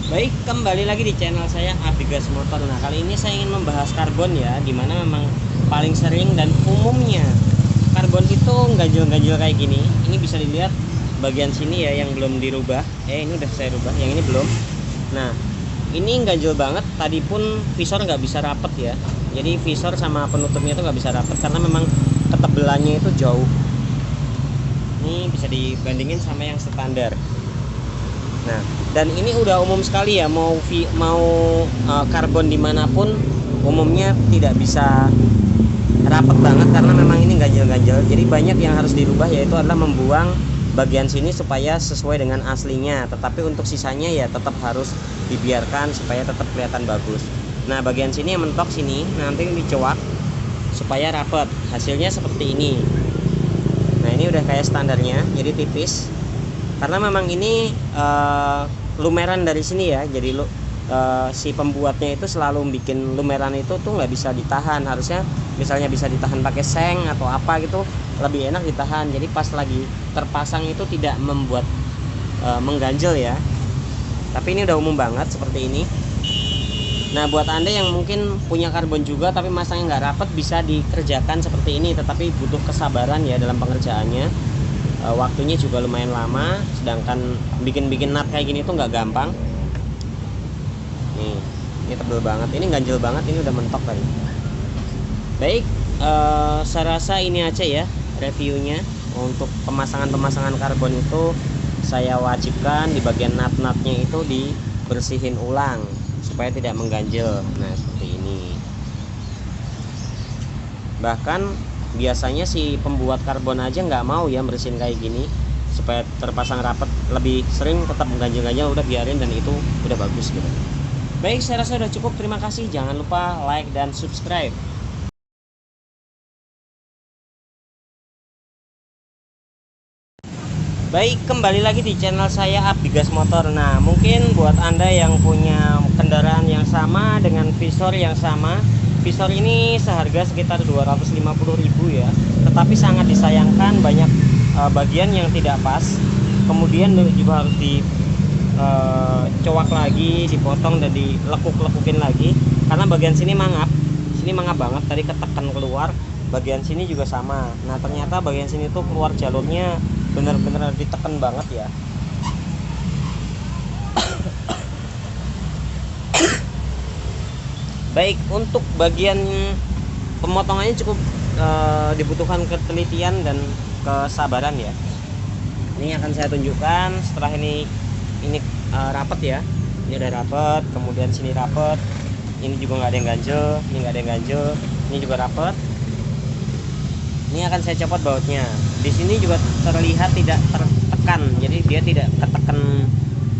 Baik, kembali lagi di channel saya Abigas Motor. Nah, kali ini saya ingin membahas karbon ya, dimana memang paling sering dan umumnya karbon itu ganjil-ganjil kayak gini. Ini bisa dilihat bagian sini ya yang belum dirubah. Ini udah saya rubah, yang ini belum. Nah, ini ganjil banget. Tadi pun visor nggak bisa rapet ya. Jadi visor sama penutupnya itu nggak bisa rapet karena memang ketebelannya itu jauh. Ini bisa dibandingin sama yang standar. Nah, dan ini udah umum sekali ya, mau karbon dimanapun umumnya tidak bisa rapet banget karena memang ini ganjel-ganjel. Jadi banyak yang harus dirubah, yaitu adalah membuang bagian sini supaya sesuai dengan aslinya, tetapi untuk sisanya ya tetap harus dibiarkan supaya tetap kelihatan bagus. Nah, bagian sini yang mentok sini nanti dicuak supaya rapet. Hasilnya seperti ini. Nah, ini udah kayak standarnya, jadi tipis. Karena memang ini lumeran dari sini ya, jadi si pembuatnya itu selalu bikin lumeran itu tuh nggak bisa ditahan. Harusnya misalnya bisa ditahan pakai seng atau apa gitu, lebih enak ditahan. Jadi pas lagi terpasang itu tidak membuat mengganjel ya. Tapi ini udah umum banget seperti ini. Nah, buat anda yang mungkin punya karbon juga tapi masangnya nggak rapet, bisa dikerjakan seperti ini, tetapi butuh kesabaran ya dalam pengerjaannya. Waktunya juga lumayan lama, sedangkan bikin nut kayak gini tuh nggak gampang. Nih, ini tebel banget, ini ganjel banget, ini udah mentok tadi. Baik, saya rasa ini aja ya reviewnya. Untuk pemasangan karbon itu saya wajibkan di bagian nut-nutnya itu dibersihin ulang supaya tidak mengganjel. Nah, seperti ini. Bahkan biasanya si pembuat karbon aja nggak mau ya bersihin kayak gini supaya terpasang rapet, lebih sering tetap mengganjel-ganjel. Udah biarin dan itu udah bagus gitu. Baik, saya rasa udah cukup. Terima kasih, jangan lupa like dan subscribe. Baik, kembali lagi di channel saya Abigas Motor. Nah, mungkin buat anda yang punya kendaraan yang sama dengan visor yang sama, visor ini seharga sekitar 250.000 ya, tetapi sangat disayangkan banyak bagian yang tidak pas. Kemudian juga harus dicowak lagi, dipotong dan dilekuk-lekukin lagi karena bagian sini mangap banget, tadi ketekan keluar. Bagian sini juga sama. Nah, ternyata bagian sini tuh keluar jalurnya bener-bener ditekan banget ya. Baik, untuk bagian pemotongannya cukup dibutuhkan ketelitian dan kesabaran ya. Ini akan saya tunjukkan setelah ini rapet ya. Ini udah rapet, kemudian sini rapet, ini juga nggak ada yang ganjel, ini nggak ada yang ganjel, ini juga rapet. Ini akan saya copot bautnya. Di sini juga terlihat tidak tertekan, jadi dia tidak ketekan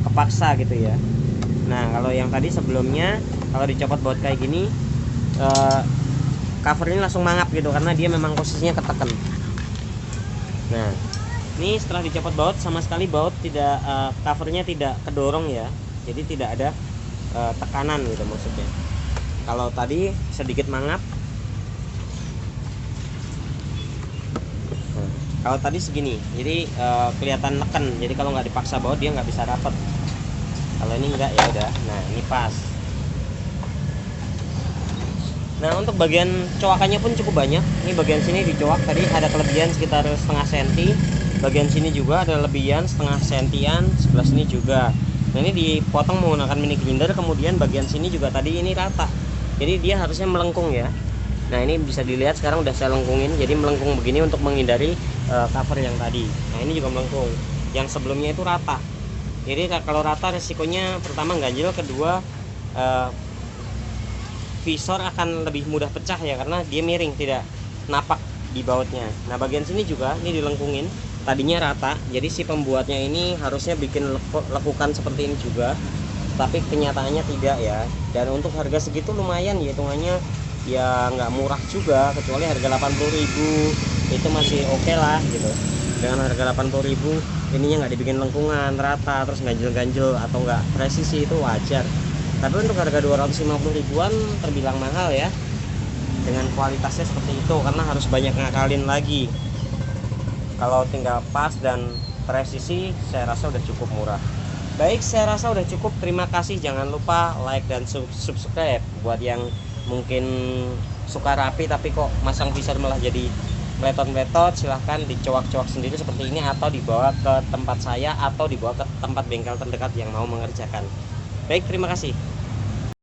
kepaksa gitu ya. Nah, kalau yang tadi sebelumnya, kalau dicopot baut kayak gini, cover ini langsung mangap gitu karena dia memang posisinya ketekan. Nah, ini setelah dicopot baut, sama sekali baut tidak, covernya tidak kedorong ya, jadi tidak ada tekanan gitu maksudnya. Kalau tadi sedikit mangap, kalau tadi segini, jadi kelihatan neken. Jadi kalau nggak dipaksa baut dia nggak bisa rapet. Kalau ini enggak ya udah. Nah, ini pas. Nah, untuk bagian coakannya pun cukup banyak. Ini bagian sini dicoak tadi ada kelebihan sekitar setengah senti. Bagian sini juga ada lebihan setengah sentian. Sebelah sini juga. Nah, ini dipotong menggunakan mini grinder. Kemudian bagian sini juga tadi ini rata. Jadi dia harusnya melengkung ya. Nah, ini bisa dilihat sekarang udah saya lengkungin. Jadi melengkung begini untuk menghindari cover yang tadi. Nah, ini juga melengkung. Yang sebelumnya itu rata. Jadi kalau rata resikonya pertama ganjil, kedua visor akan lebih mudah pecah ya karena dia miring, tidak napak di bautnya. Nah, bagian sini juga ini dilengkungin. Tadinya rata. Jadi si pembuatnya ini harusnya bikin lekukan seperti ini juga. Tapi kenyataannya tidak ya. Dan untuk harga segitu lumayan ya, hitungannya ya nggak murah juga, kecuali harga 80.000 itu masih oke lah gitu. Dengan harga 80.000 ininya nggak dibikin lengkungan rata terus ganjel-ganjel atau nggak presisi, itu wajar. Tapi untuk harga 250.000-an terbilang mahal ya, dengan kualitasnya seperti itu, karena harus banyak ngakalin lagi. Kalau tinggal pas dan presisi saya rasa udah cukup murah. Baik, saya rasa udah cukup. Terima kasih. Jangan lupa like dan subscribe. Buat yang mungkin suka rapi tapi kok masang visor malah jadi meletot-meletot, silahkan dicoak-coak sendiri seperti ini, atau dibawa ke tempat saya, atau dibawa ke tempat bengkel terdekat yang mau mengerjakan. Baik, terima kasih.